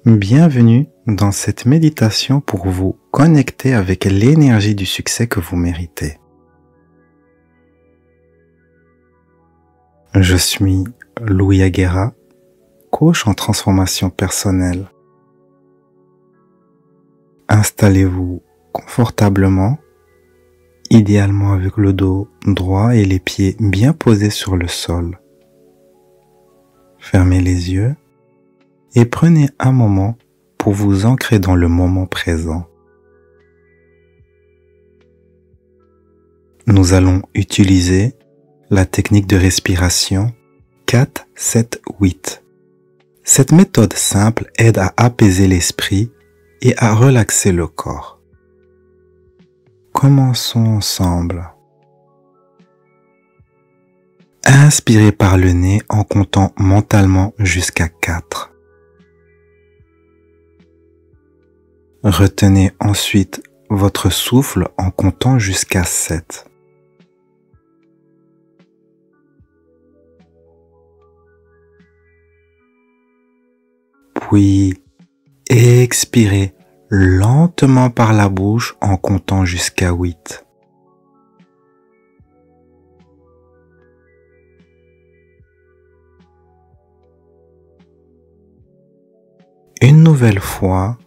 Bienvenue dans cette méditation pour vous connecter avec l'énergie du succès que vous méritez. Je suis Louis Aguera, coach en transformation personnelle. Installez-vous confortablement, idéalement avec le dos droit et les pieds bien posés sur le sol. Fermez les yeux et prenez un moment pour vous ancrer dans le moment présent. Nous allons utiliser la technique de respiration 4-7-8. Cette méthode simple aide à apaiser l'esprit et à relaxer le corps. Commençons ensemble. Inspirez par le nez en comptant mentalement jusqu'à 4. Retenez ensuite votre souffle en comptant jusqu'à 7. Puis expirez lentement par la bouche en comptant jusqu'à 8. Une nouvelle fois,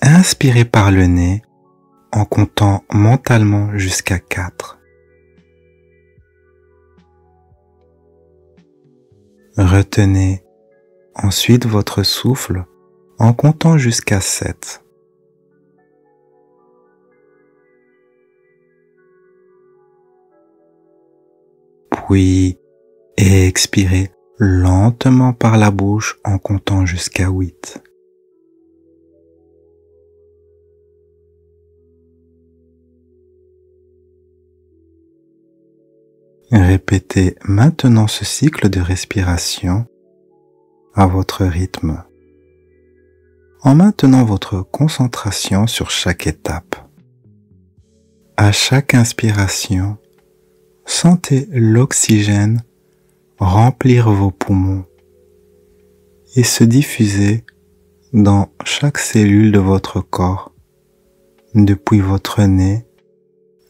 inspirez par le nez en comptant mentalement jusqu'à 4. Retenez ensuite votre souffle en comptant jusqu'à 7. Puis expirez lentement par la bouche en comptant jusqu'à 8. Répétez maintenant ce cycle de respiration à votre rythme, en maintenant votre concentration sur chaque étape. À chaque inspiration, sentez l'oxygène remplir vos poumons et se diffuser dans chaque cellule de votre corps, depuis votre nez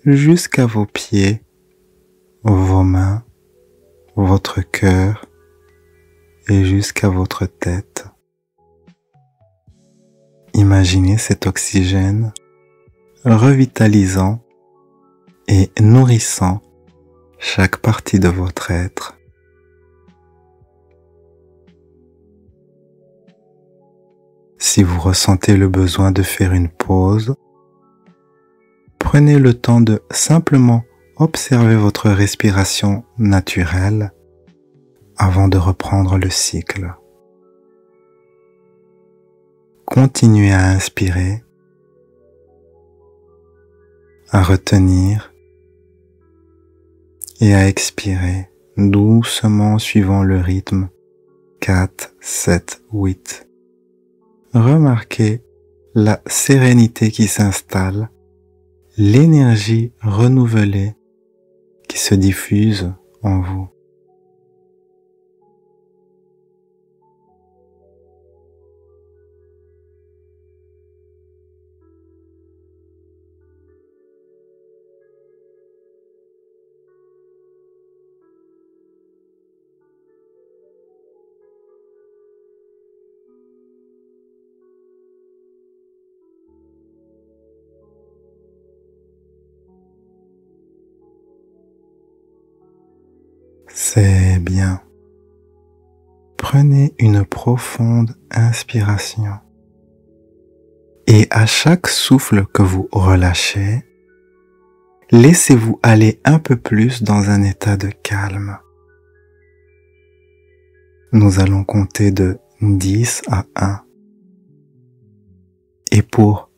jusqu'à vos pieds, vos mains, votre cœur et jusqu'à votre tête. Imaginez cet oxygène revitalisant et nourrissant chaque partie de votre être. Si vous ressentez le besoin de faire une pause, prenez le temps de simplement observer votre respiration naturelle avant de reprendre le cycle. Continuez à inspirer, à retenir et à expirer doucement suivant le rythme 4, 7, 8. Remarquez la sérénité qui s'installe, l'énergie renouvelée qui se diffuse en vous. C'est bien. Prenez une profonde inspiration. Et à chaque souffle que vous relâchez, laissez-vous aller un peu plus dans un état de calme. Nous allons compter de 10 à 1. Et pour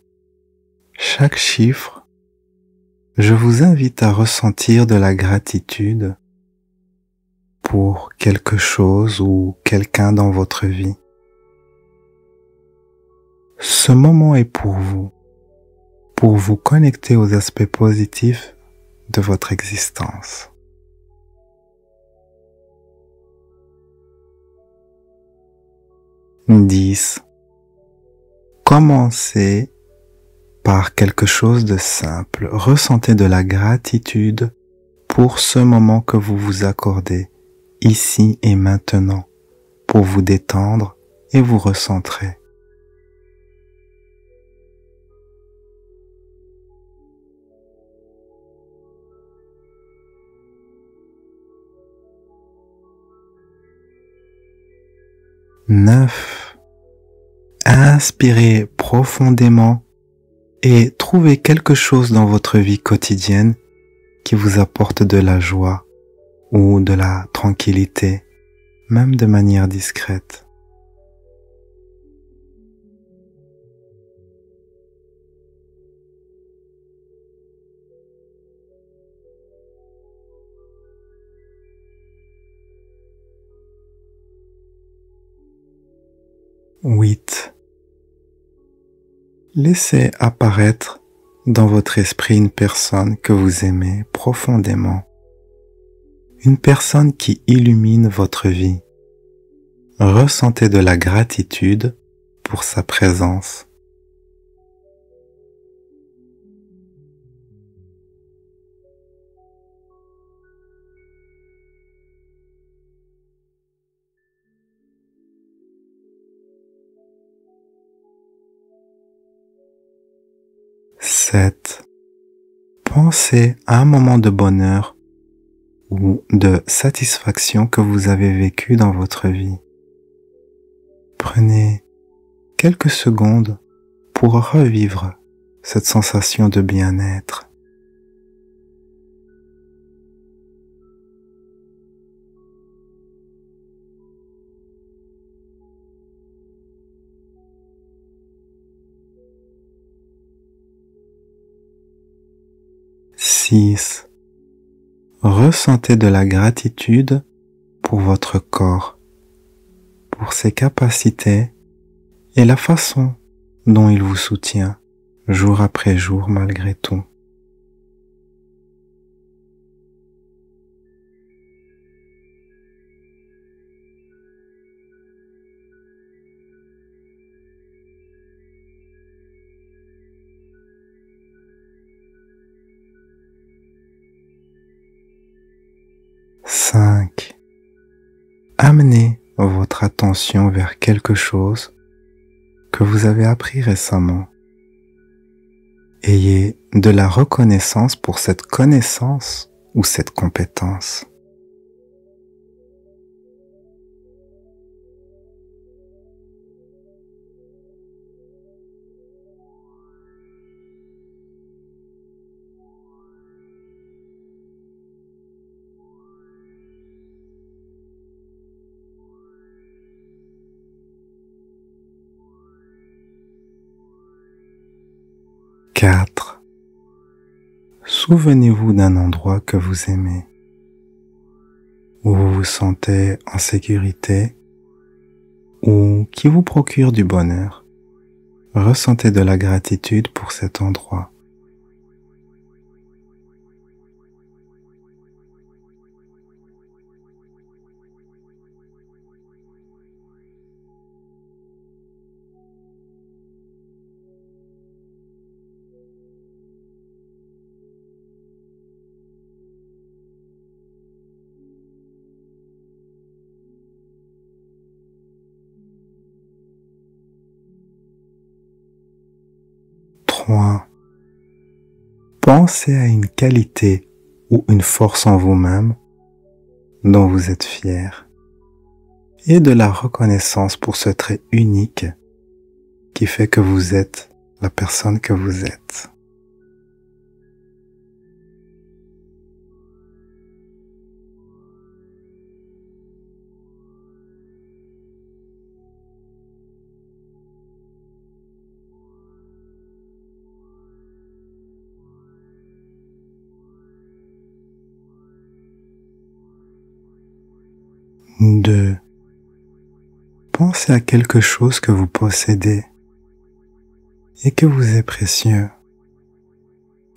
chaque chiffre, je vous invite à ressentir de la gratitude pour quelque chose ou quelqu'un dans votre vie. Ce moment est pour vous connecter aux aspects positifs de votre existence. 10, commencez par quelque chose de simple. Ressentez de la gratitude pour ce moment que vous vous accordez, ici et maintenant, pour vous détendre et vous recentrer. Neuf. Inspirez profondément et trouvez quelque chose dans votre vie quotidienne qui vous apporte de la joie ou de la tranquillité, même de manière discrète. Huit. Laissez apparaître dans votre esprit une personne que vous aimez profondément, une personne qui illumine votre vie. Ressentez de la gratitude pour sa présence. Sept. Pensez à un moment de bonheur ou de satisfaction que vous avez vécu dans votre vie. Prenez quelques secondes pour revivre cette sensation de bien-être. 6. Ressentez de la gratitude pour votre corps, pour ses capacités et la façon dont il vous soutient jour après jour malgré tout. 5. Amenez votre attention vers quelque chose que vous avez appris récemment. Ayez de la reconnaissance pour cette connaissance ou cette compétence. 4. Souvenez-vous d'un endroit que vous aimez, où vous vous sentez en sécurité ou qui vous procure du bonheur. Ressentez de la gratitude pour cet endroit. 3. Pensez à une qualité ou une force en vous-même dont vous êtes fier et de la reconnaissance pour ce trait unique qui fait que vous êtes la personne que vous êtes. Deux. Pensez à quelque chose que vous possédez et que vous est précieux.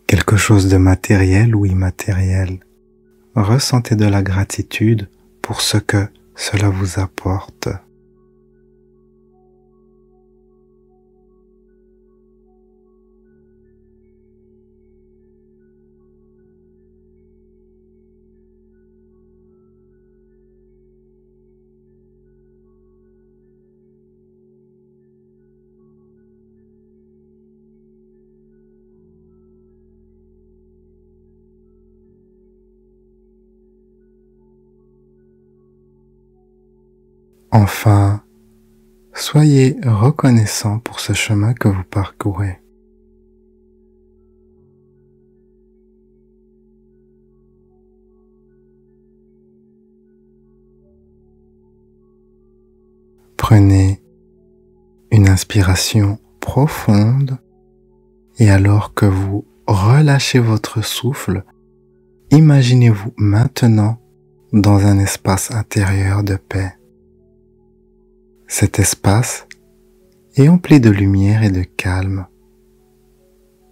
Quelque chose de matériel ou immatériel. Ressentez de la gratitude pour ce que cela vous apporte. Enfin, soyez reconnaissant pour ce chemin que vous parcourez. Prenez une inspiration profonde et alors que vous relâchez votre souffle, imaginez-vous maintenant dans un espace intérieur de paix. Cet espace est empli de lumière et de calme.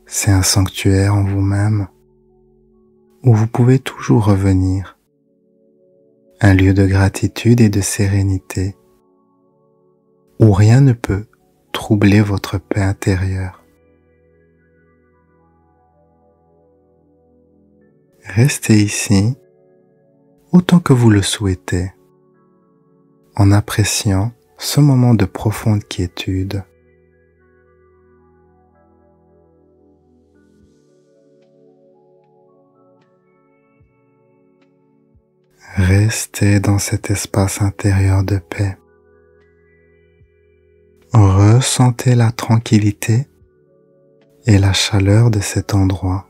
C'est un sanctuaire en vous-même où vous pouvez toujours revenir, un lieu de gratitude et de sérénité, où rien ne peut troubler votre paix intérieure. Restez ici autant que vous le souhaitez, en appréciant ce moment de profonde quiétude. Restez dans cet espace intérieur de paix. Ressentez la tranquillité et la chaleur de cet endroit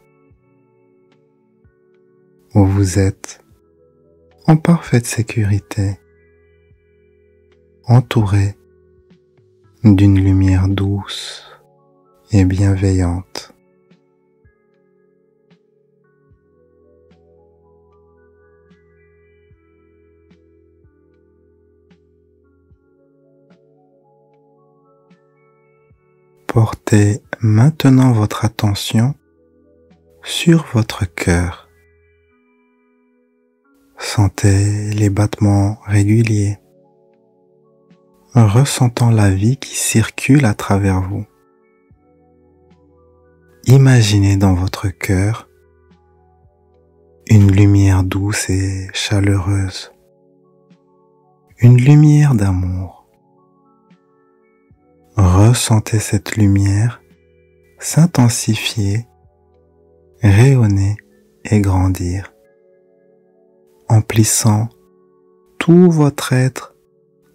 où vous êtes en parfaite sécurité, entouré d'une lumière douce et bienveillante. Portez maintenant votre attention sur votre cœur. Sentez les battements réguliers, ressentant la vie qui circule à travers vous. Imaginez dans votre cœur une lumière douce et chaleureuse, une lumière d'amour. Ressentez cette lumière s'intensifier, rayonner et grandir, emplissant tout votre être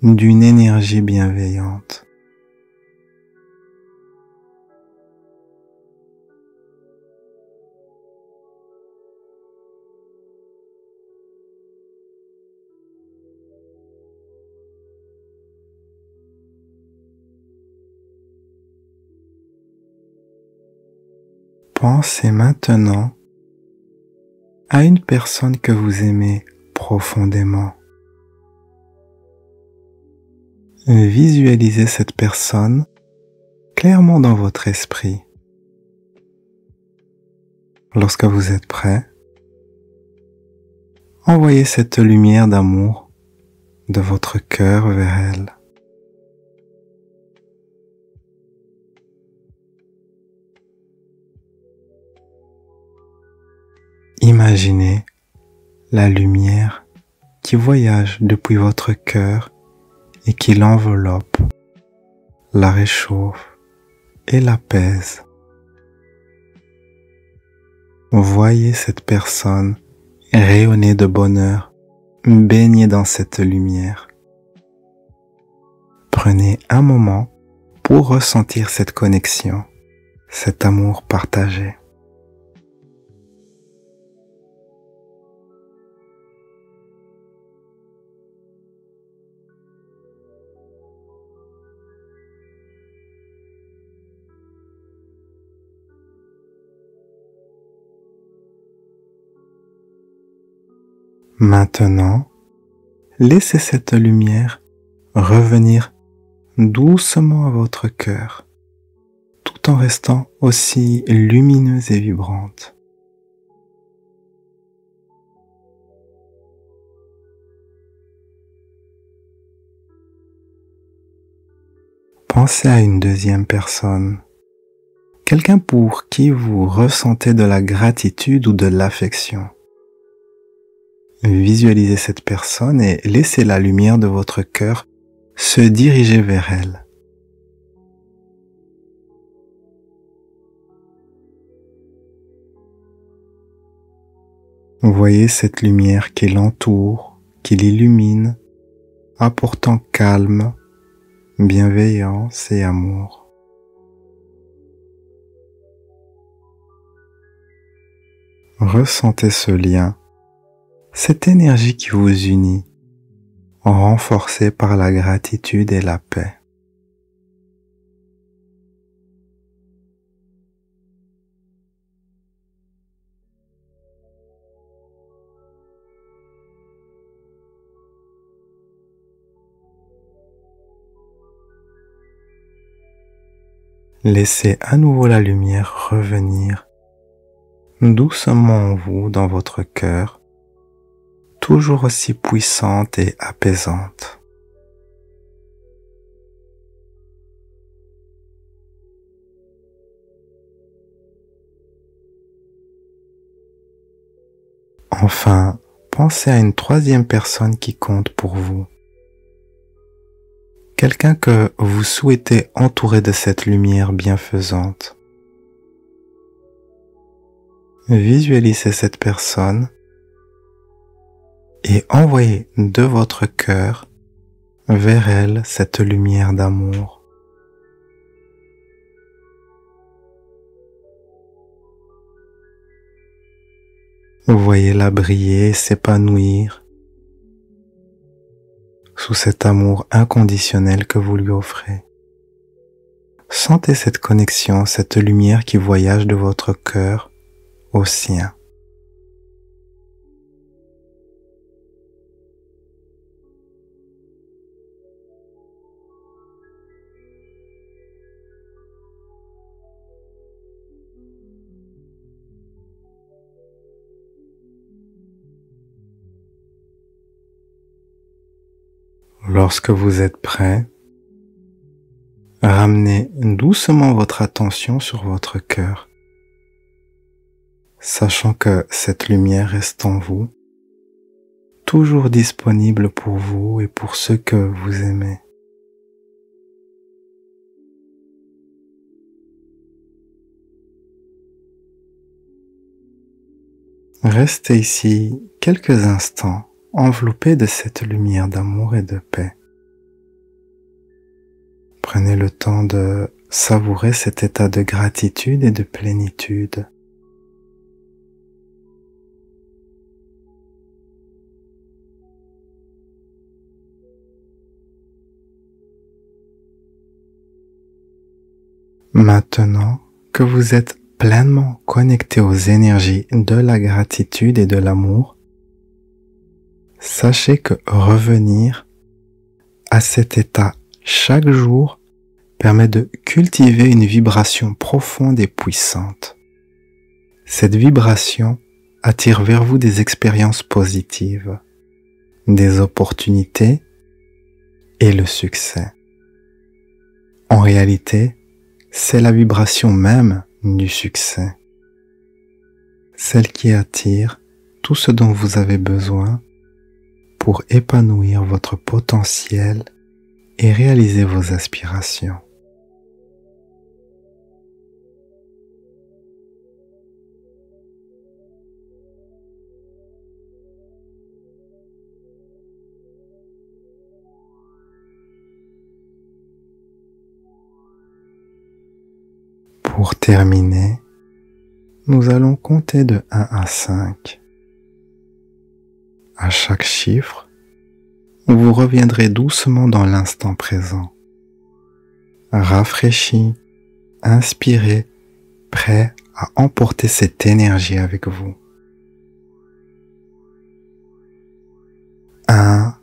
d'une énergie bienveillante. Pensez maintenant à une personne que vous aimez profondément. Visualisez cette personne clairement dans votre esprit. Lorsque vous êtes prêt, envoyez cette lumière d'amour de votre cœur vers elle. Imaginez la lumière qui voyage depuis votre cœur et qui l'enveloppe, la réchauffe et l'apaise. Voyez cette personne rayonner de bonheur, baignée dans cette lumière. Prenez un moment pour ressentir cette connexion, cet amour partagé. Maintenant, laissez cette lumière revenir doucement à votre cœur, tout en restant aussi lumineuse et vibrante. Pensez à une deuxième personne, quelqu'un pour qui vous ressentez de la gratitude ou de l'affection. Visualisez cette personne et laissez la lumière de votre cœur se diriger vers elle. Voyez cette lumière qui l'entoure, qui l'illumine apportant calme, bienveillance et amour. Ressentez ce lien, cette énergie qui vous unit, renforcée par la gratitude et la paix. Laissez à nouveau la lumière revenir doucement en vous, dans votre cœur, toujours aussi puissante et apaisante. Enfin, pensez à une troisième personne qui compte pour vous. Quelqu'un que vous souhaitez entourer de cette lumière bienfaisante. Visualisez cette personne et envoyez de votre cœur vers elle cette lumière d'amour. Voyez-la briller et s'épanouir sous cet amour inconditionnel que vous lui offrez. Sentez cette connexion, cette lumière qui voyage de votre cœur au sien. Lorsque vous êtes prêt, ramenez doucement votre attention sur votre cœur, sachant que cette lumière reste en vous, toujours disponible pour vous et pour ceux que vous aimez. Restez ici quelques instants, enveloppé de cette lumière d'amour et de paix. Prenez le temps de savourer cet état de gratitude et de plénitude. Maintenant que vous êtes pleinement connecté aux énergies de la gratitude et de l'amour, sachez que revenir à cet état chaque jour permet de cultiver une vibration profonde et puissante. Cette vibration attire vers vous des expériences positives, des opportunités et le succès. En réalité, c'est la vibration même du succès, celle qui attire tout ce dont vous avez besoin pour épanouir votre potentiel et réaliser vos aspirations. Pour terminer, nous allons compter de 1 à 5. À chaque chiffre, vous reviendrez doucement dans l'instant présent, rafraîchi, inspiré, prêt à emporter cette énergie avec vous. 1.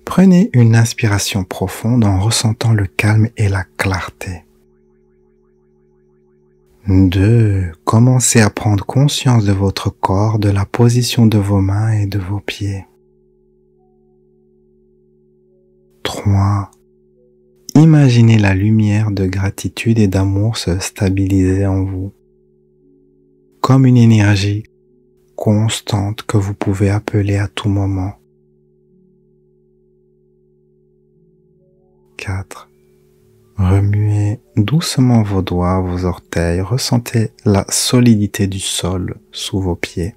Prenez une inspiration profonde en ressentant le calme et la clarté. 2. Commencez à prendre conscience de votre corps, de la position de vos mains et de vos pieds. 3. Imaginez la lumière de gratitude et d'amour se stabiliser en vous, comme une énergie constante que vous pouvez appeler à tout moment. 4. Remuez doucement vos doigts, vos orteils, ressentez la solidité du sol sous vos pieds.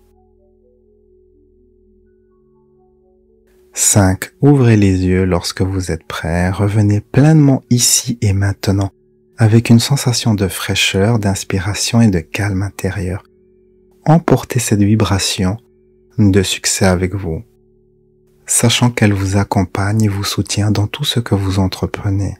5. Ouvrez les yeux lorsque vous êtes prêt. Revenez pleinement ici et maintenant avec une sensation de fraîcheur, d'inspiration et de calme intérieur. Emportez cette vibration de succès avec vous, sachant qu'elle vous accompagne et vous soutient dans tout ce que vous entreprenez.